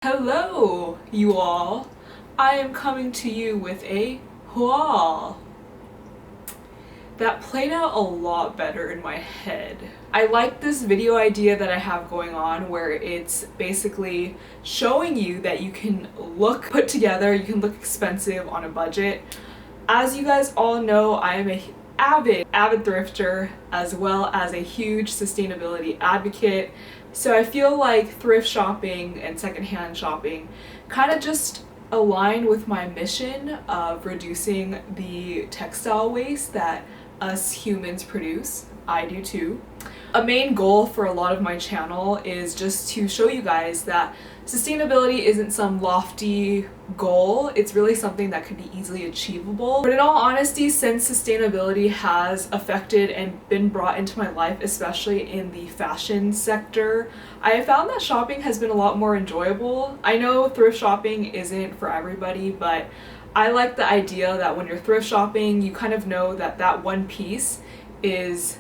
Hello, you all. I am coming to you with a haul that played out a lot better in my head. I like this video idea that I have going on where it's basically showing you that you can look put together, you can look expensive on a budget. As you guys all know, I am a avid thrifter as well as a huge sustainability advocate. So I feel like thrift shopping and secondhand shopping kind of just align with my mission of reducing the textile waste that us humans produce. I do too. A main goal for a lot of my channel is just to show you guys that sustainability isn't some lofty goal, it's really something that can be easily achievable. But in all honesty, since sustainability has affected and been brought into my life, especially in the fashion sector, I have found that shopping has been a lot more enjoyable. I know thrift shopping isn't for everybody, but I like the idea that when you're thrift shopping, you kind of know that that one piece is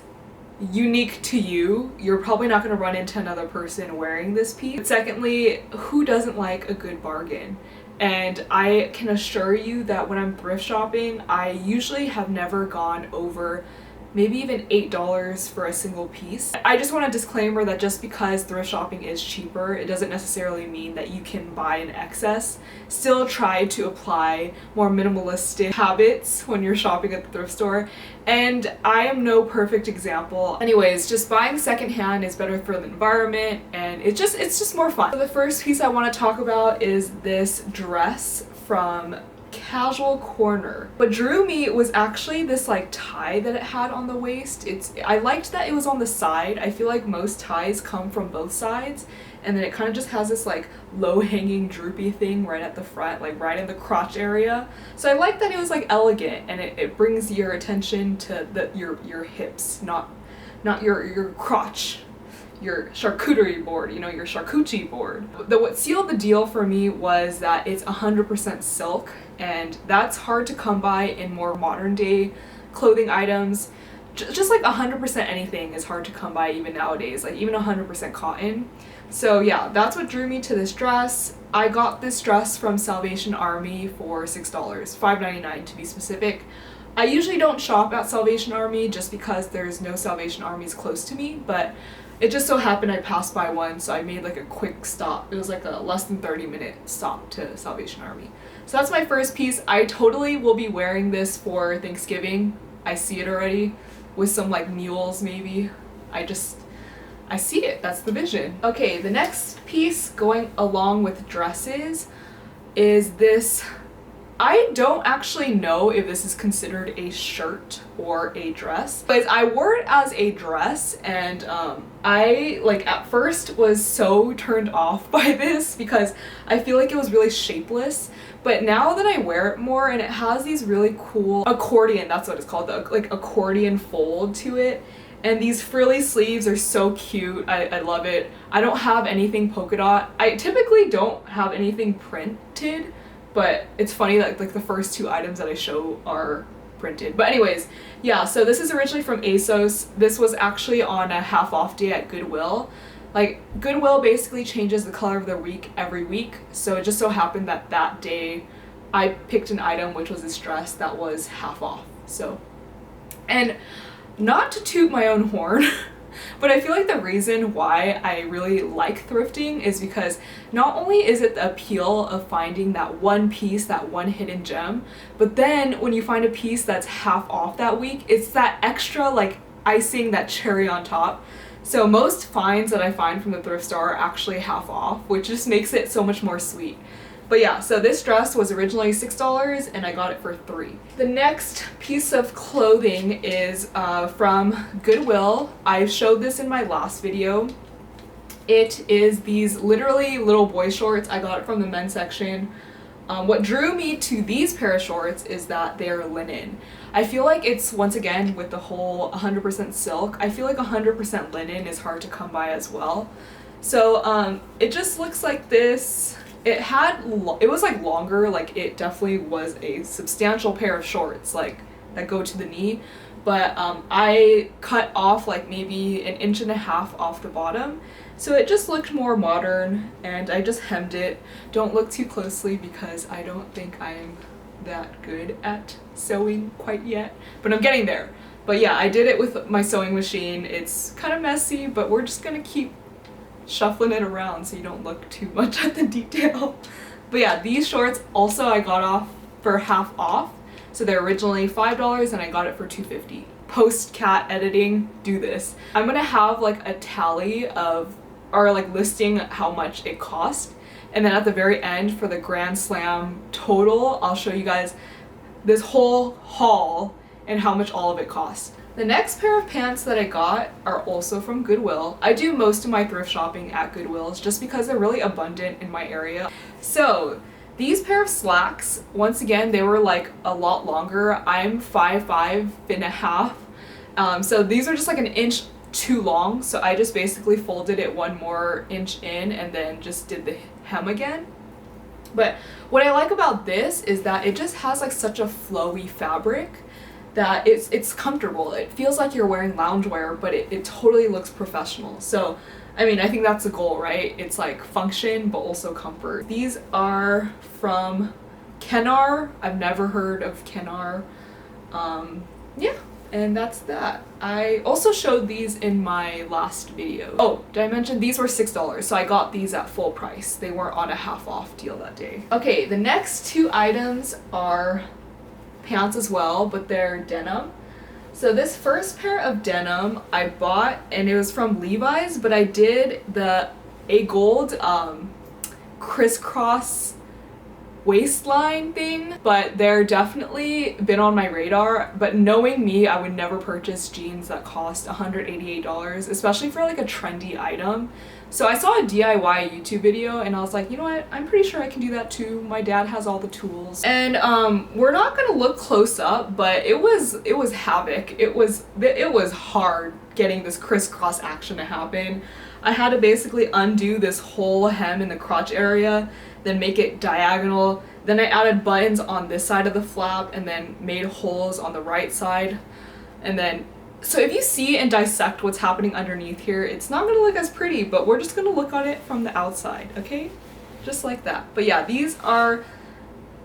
unique to you. You're probably not going to run into another person wearing this piece. But secondly, who doesn't like a good bargain? And I can assure you that when I'm thrift shopping, I usually have never gone over maybe even $8 for a single piece. I just want a disclaimer that just because thrift shopping is cheaper, it doesn't necessarily mean that you can buy in excess. Still try to apply more minimalistic habits when you're shopping at the thrift store. And I am no perfect example. Anyways, just buying secondhand is better for the environment and it's just more fun. So the first piece I want to talk about is this dress from Casual Corner. What drew me was actually this like tie that it had on the waist. I liked that it was on the side. I feel like most ties come from both sides, and then it kind of just has this like low-hanging droopy thing right at the front, like right in the crotch area. So I like that it was like elegant and it brings your attention to your hips, not your crotch, your charcuterie board, your charcuterie board. What sealed the deal for me was that it's 100% silk, and that's hard to come by in more modern day clothing items. Just like 100% anything is hard to come by even nowadays, like even 100% cotton. So yeah, that's what drew me to this dress. I got this dress from Salvation Army for $6, $5.99 to be specific. I usually don't shop at Salvation Army just because there's no Salvation Armies close to me, but it just so happened I passed by one, so I made like a quick stop. It was like a less than 30-minute stop to Salvation Army. So that's my first piece. I totally will be wearing this for Thanksgiving. I see it already with some like mules maybe. I see it, that's the vision. Okay, the next piece going along with dresses is this. I don't actually know if this is considered a shirt or a dress, but I wore it as a dress, and I like at first was so turned off by this because I feel like it was really shapeless, but now that I wear it more and it has these really cool accordion, that's what it's called, like accordion fold to it, and these frilly sleeves are so cute. I love it. I don't have anything polka dot. I typically don't have anything printed, but it's funny that like the first two items that I show are printed. But anyways, yeah, so this is originally from ASOS. This was actually on a half off day at Goodwill. Like Goodwill basically changes the color of their week every week. So it just so happened that that day I picked an item which was this dress that was half off. So, and not to toot my own horn, but I feel like the reason why I really like thrifting is because not only is it the appeal of finding that one piece, that one hidden gem, but then when you find a piece that's half off that week, it's that extra like icing, that cherry on top. So most finds that I find from the thrift store are actually half off, which just makes it so much more sweet. But yeah, so this dress was originally $6 and I got it for $3. The next piece of clothing is from Goodwill. I showed this in my last video. It is these literally little boy shorts. I got it from the men's section. What drew me to these pair of shorts is that they're linen. I feel like it's, once again, with the whole 100% silk, I feel like 100% linen is hard to come by as well. So it just looks like this. It was like longer, like it definitely was a substantial pair of shorts like that go to the knee, but I cut off like maybe 1.5 inches off the bottom, So it just looked more modern, and I just hemmed it. Don't look too closely because I don't think I'm that good at sewing quite yet, but I'm getting there. But yeah, I did it with my sewing machine. It's kind of messy, but we're just gonna keep shuffling it around so you don't look too much at the detail. But yeah, these shorts also I got off for half off. So they're originally $5 and I got it for $2.50. Post cat editing, do this. I'm gonna have like a tally of, or like listing how much it cost. And then at the very end for the Grand Slam total, I'll show you guys this whole haul and how much all of it cost. The next pair of pants that I got are also from Goodwill. I do most of my thrift shopping at Goodwill's just because they're really abundant in my area. So these pair of slacks, once again, they were like a lot longer. I'm 5'5" and a half. So these are just like an inch too long. So I just basically folded it one more inch in and then just did the hem again. But what I like about this is that it just has like such a flowy fabric that it's comfortable. It feels like you're wearing loungewear, but it totally looks professional. So I mean, I think that's the goal, right? It's like function, but also comfort. These are from Kennar. I've never heard of Kennar. Yeah, and that's that. I also showed these in my last video. Oh, did I mention these were $6? So I got these at full price. They weren't on a half off deal that day. Okay, the next two items are pants as well, but they're denim. So this first pair of denim I bought, and it was from Levi's, but I did a gold crisscross waistline thing, but they're definitely been on my radar. But knowing me, I would never purchase jeans that cost $188, especially for like a trendy item. So I saw a DIY YouTube video and I was like, you know what, I'm pretty sure I can do that too. My dad has all the tools. And we're not gonna look close up, but it was havoc. It was hard getting this crisscross action to happen. I had to basically undo this whole hem in the crotch area, then make it diagonal. Then I added buttons on this side of the flap and then made holes on the right side. And then so if you see and dissect what's happening underneath here, it's not gonna look as pretty, but we're just gonna look at it from the outside, okay? Just like that. But yeah, these are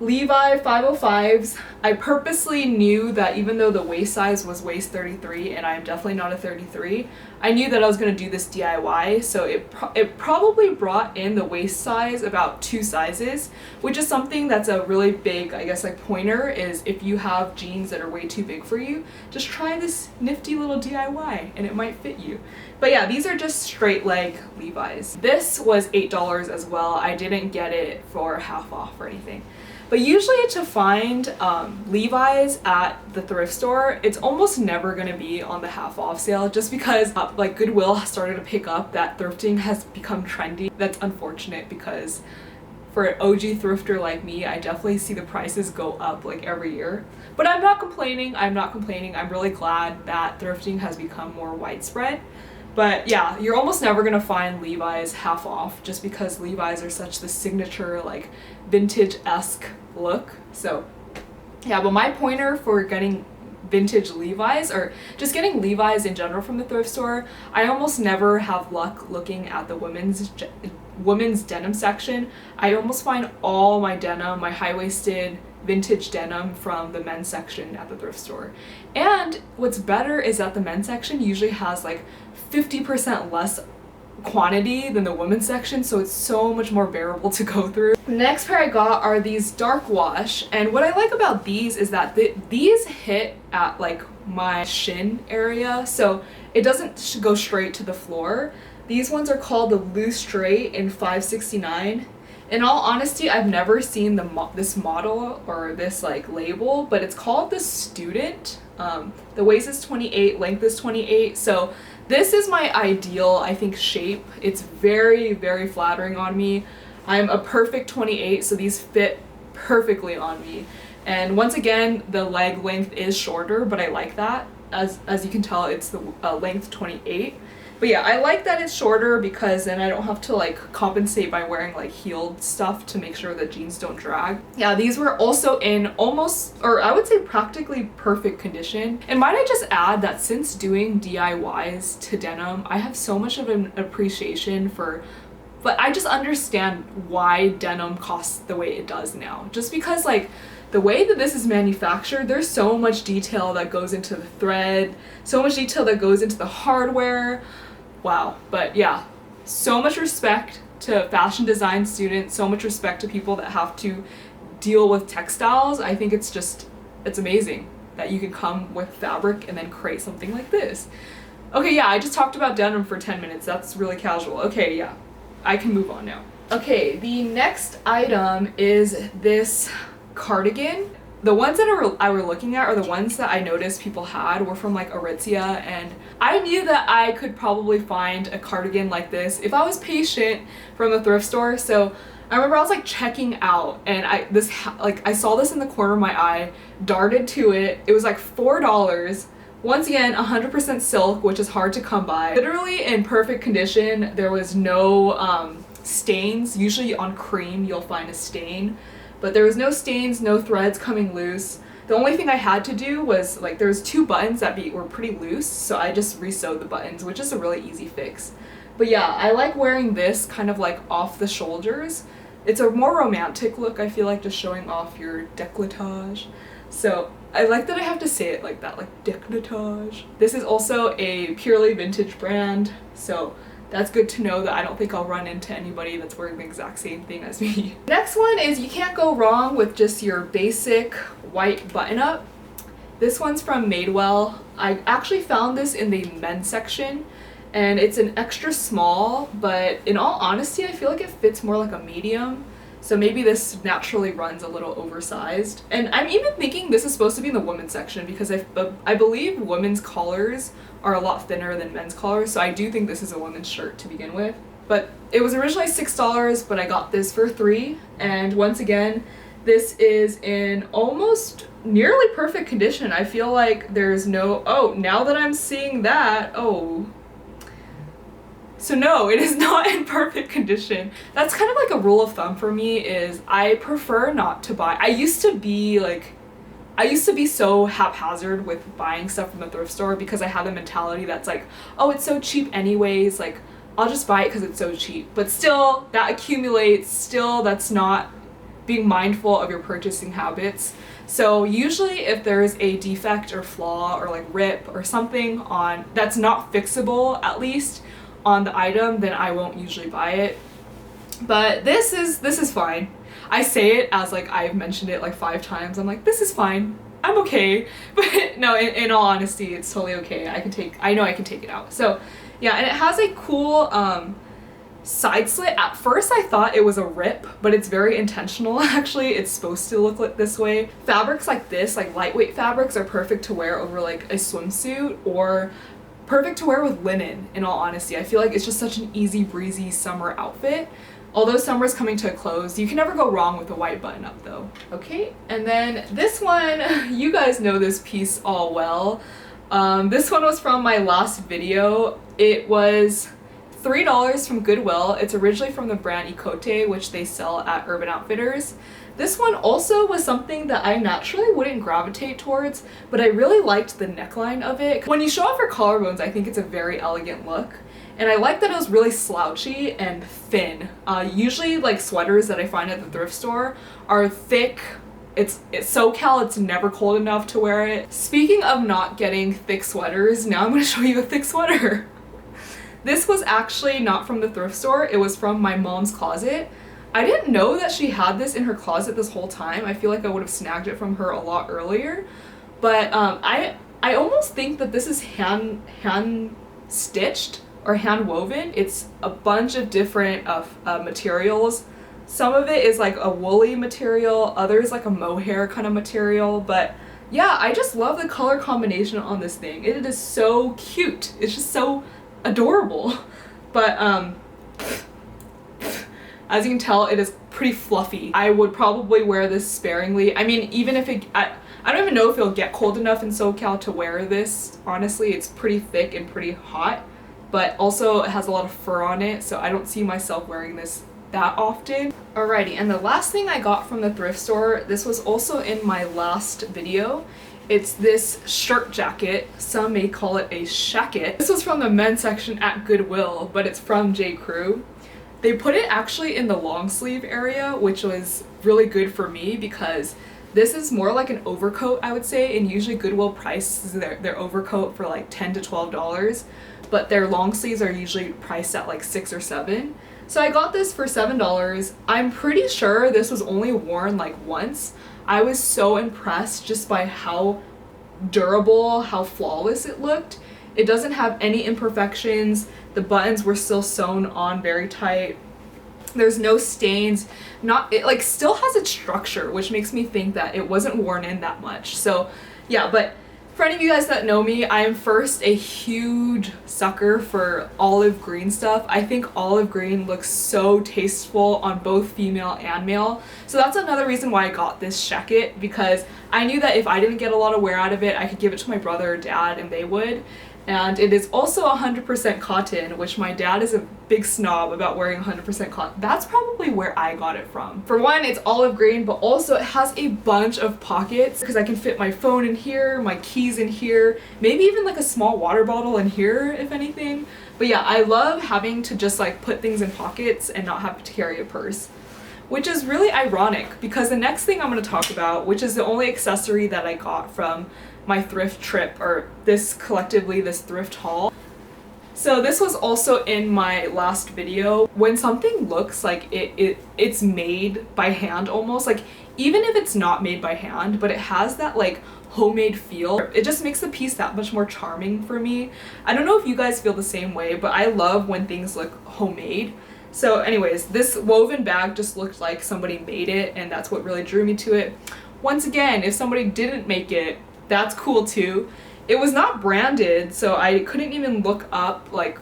Levi 505s. I purposely knew that even though the waist size was waist 33, and I'm definitely not a 33, I knew that I was going to do this DIY, so it probably brought in the waist size about 2 sizes, which is something that's a really big, I guess, like pointer, is if you have jeans that are way too big for you, just try this nifty little DIY and it might fit you. But yeah, these are just straight leg Levi's. This was $8 as well. I didn't get it for half off or anything. But usually to find Levi's at the thrift store, it's almost never going to be on the half off sale, just because like Goodwill started to pick up that thrifting has become trendy. That's unfortunate because for an OG thrifter like me, I definitely see the prices go up like every year. But I'm not complaining. I'm really glad that thrifting has become more widespread. But yeah, you're almost never gonna find Levi's half off just because Levi's are such the signature like vintage-esque look. So yeah, but my pointer for getting vintage Levi's, or just getting Levi's in general from the thrift store, I almost never have luck looking at the women's denim section. I almost find all my denim, my high-waisted vintage denim, from the men's section at the thrift store. And what's better is that the men's section usually has like 50% less quantity than the women's section, so it's so much more bearable to go through. The next pair I got are these dark wash, and what I like about these is that these hit at like my shin area, so it doesn't go straight to the floor. These ones are called the Loose Straight in 569. In all honesty, I've never seen this model or this like label, but it's called the Student. The waist is 28, length is 28, so this is my ideal, I think, shape. It's very, very flattering on me. I'm a perfect 28, so these fit perfectly on me. And once again, the leg length is shorter, but I like that. As you can tell, it's the length 28. But yeah, I like that it's shorter because then I don't have to like compensate by wearing like heeled stuff to make sure that jeans don't drag. Yeah, these were also in almost, or I would say practically perfect condition. And might I just add that since doing DIYs to denim, I have so much of an appreciation for, but I just understand why denim costs the way it does now. Just because like the way that this is manufactured, there's so much detail that goes into the thread, so much detail that goes into the hardware. Wow. But yeah, so much respect to fashion design students, so much respect to people that have to deal with textiles. I think it's amazing that you can come with fabric and then create something like this. Okay, yeah, I just talked about denim for 10 minutes. That's really casual. Okay, yeah, I can move on now. Okay, the next item is this cardigan. The ones that I were looking at are the ones that I noticed people had were from like Aritzia, and I knew that I could probably find a cardigan like this if I was patient from a thrift store. So I remember I was like checking out and I saw this in the corner of my eye, darted to it. It was like $4. Once again, 100% silk, which is hard to come by. Literally in perfect condition. There was no stains. Usually on cream you'll find a stain. But there was no stains, no threads coming loose. The only thing I had to do was, like, there was 2 buttons that were pretty loose, so I just re-sewed the buttons, which is a really easy fix. But yeah, I like wearing this kind of like off the shoulders. It's a more romantic look, I feel like, just showing off your décolletage. So I like that I have to say it like that, like décolletage. This is also a purely vintage brand, so that's good to know that I don't think I'll run into anybody that's wearing the exact same thing as me. Next one is you can't go wrong with just your basic white button-up. This one's from Madewell. I actually found this in the men's section, and it's an extra small, but in all honesty, I feel like it fits more like a medium. So maybe this naturally runs a little oversized. And I'm even thinking this is supposed to be in the women's section because I believe women's collars are a lot thinner than men's collars, so I do think this is a women's shirt to begin with. But it was originally $6, but I got this for $3. And once again, this is in almost nearly perfect condition. I feel like there's no, oh, now that I'm seeing that, oh. So no, it is not in perfect condition. That's kind of like a rule of thumb for me, is I prefer not to buy. I used to be so haphazard with buying stuff from the thrift store because I had the mentality that's like, oh, it's so cheap anyways, like I'll just buy it because it's so cheap. But still, that accumulates, still that's not being mindful of your purchasing habits. So usually if there's a defect or flaw or like rip or something on that's not fixable, at least on the item, then I won't usually buy it. But this is fine. I say it as like I've mentioned it like 5 times. I'm like, this is fine. I'm okay. But no, in all honesty, it's totally okay. I know I can take it out. So yeah, and it has a cool side slit. At first I thought it was a rip, but it's very intentional actually. It's supposed to look like this way. Fabrics like this, like lightweight fabrics, are perfect to wear over like a swimsuit, or perfect to wear with linen, in all honesty. I feel like it's just such an easy breezy summer outfit. Although summer's coming to a close, you can never go wrong with a white button up though. Okay, and then this one, you guys know this piece all well. This one was from my last video. It was $3 from Goodwill. It's originally from the brand Ikote, which they sell at Urban Outfitters. This one also was something that I naturally wouldn't gravitate towards, but I really liked the neckline of it. When you show off your collarbones, I think it's a very elegant look. And I like that it was really slouchy and thin. Usually like sweaters that I find at the thrift store are thick. It's SoCal, it's never cold enough to wear it. Speaking of not getting thick sweaters, now I'm gonna show you a thick sweater. This was actually not from the thrift store, it was from my mom's closet. I didn't know that she had this in her closet this whole time. I feel like I would have snagged it from her a lot earlier. But I almost think that this is hand stitched or hand woven. It's a bunch of different materials. Some of it is like a woolly material, others like a mohair kind of material. But yeah, I just love the color combination on this thing. It is so cute. It's just so adorable. But as you can tell, it is pretty fluffy. I would probably wear this sparingly. I mean, even if I don't even know if it'll get cold enough in SoCal to wear this. Honestly, it's pretty thick and pretty hot. but also it has a lot of fur on it, so I don't see myself wearing this that often. Alrighty, and the last thing I got from the thrift store, this was also in my last video. It's this shirt jacket. Some may call it a shacket. This was from the men's section at Goodwill, but it's from J. Crew. They put it actually in the long sleeve area, which was really good for me because this is more like an overcoat, I would say, and usually Goodwill prices their overcoat for like $10 to $12, but their long sleeves are usually priced at like $6 or $7. So I got this for $7. I'm pretty sure this was only worn like once. I was so impressed just by how durable, how flawless it looked. It doesn't have any imperfections. The buttons were still sewn on very tight. There's no stains. It like still has its structure, which makes me think that it wasn't worn in that much. So yeah, but for any of you guys that know me, I am first a huge sucker for olive green stuff. I think olive green looks so tasteful on both female and male. So that's another reason why I got this shacket, because I knew that if I didn't get a lot of wear out of it, I could give it to my brother or dad and they would. And it is also 100% cotton, which my dad is a big snob about wearing 100% cotton. That's probably where I got it from. For one, it's olive green, but also it has a bunch of pockets because I can fit my phone in here, my keys in here, maybe even like a small water bottle in here, if anything. But yeah, I love having to just like put things in pockets and not have to carry a purse. Which is really ironic because the next thing I'm going to talk about, which is the only accessory that I got from my thrift trip, or this thrift haul. So this was also in my last video. When something looks like it's made by hand almost, like even if it's not made by hand, but it has that like homemade feel, it just makes the piece that much more charming for me. I don't know if you guys feel the same way, but I love when things look homemade. So anyways, this woven bag just looked like somebody made it, and that's what really drew me to it. Once again, if somebody didn't make it, that's cool too. It was not branded, so I couldn't even look up like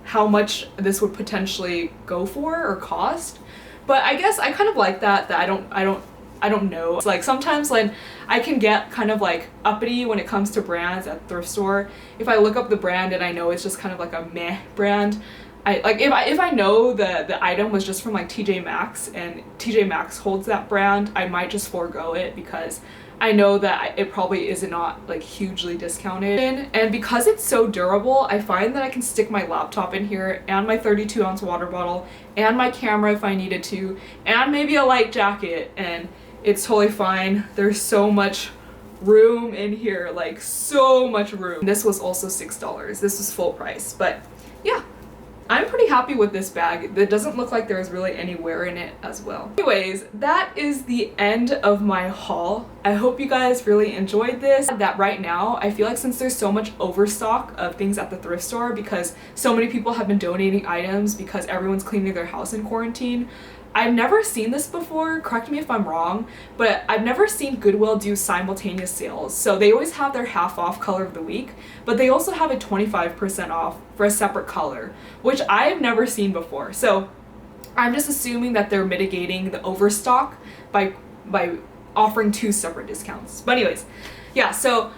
how much this would potentially go for or cost. But I guess I kind of like that I don't know. It's like sometimes like I can get kind of like uppity when it comes to brands at thrift store. If I look up the brand and I know it's just kind of like a meh brand, if I know the item was just from like TJ Maxx and TJ Maxx holds that brand, I might just forego it because I know that it probably is not like hugely discounted. And because it's so durable, I find that I can stick my laptop in here and my 32-ounce water bottle and my camera if I needed to, and maybe a light jacket, and it's totally fine. There's so much room in here, like so much room. This was also $6. This was full price, but yeah. I'm pretty happy with this bag. It doesn't look like there's really any wear in it as well. Anyways, that is the end of my haul. I hope you guys really enjoyed this. That right now, I feel like since there's so much overstock of things at the thrift store because so many people have been donating items because everyone's cleaning their house in quarantine, I've never seen this before, correct me if I'm wrong, but I've never seen Goodwill do simultaneous sales. So they always have their half off color of the week, but they also have a 25% off for a separate color, which I've never seen before. So I'm just assuming that they're mitigating the overstock by offering two separate discounts. But anyways, yeah, so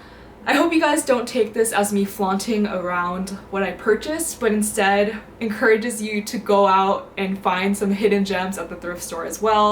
I hope you guys don't take this as me flaunting around what I purchased, but instead encourages you to go out and find some hidden gems at the thrift store as well.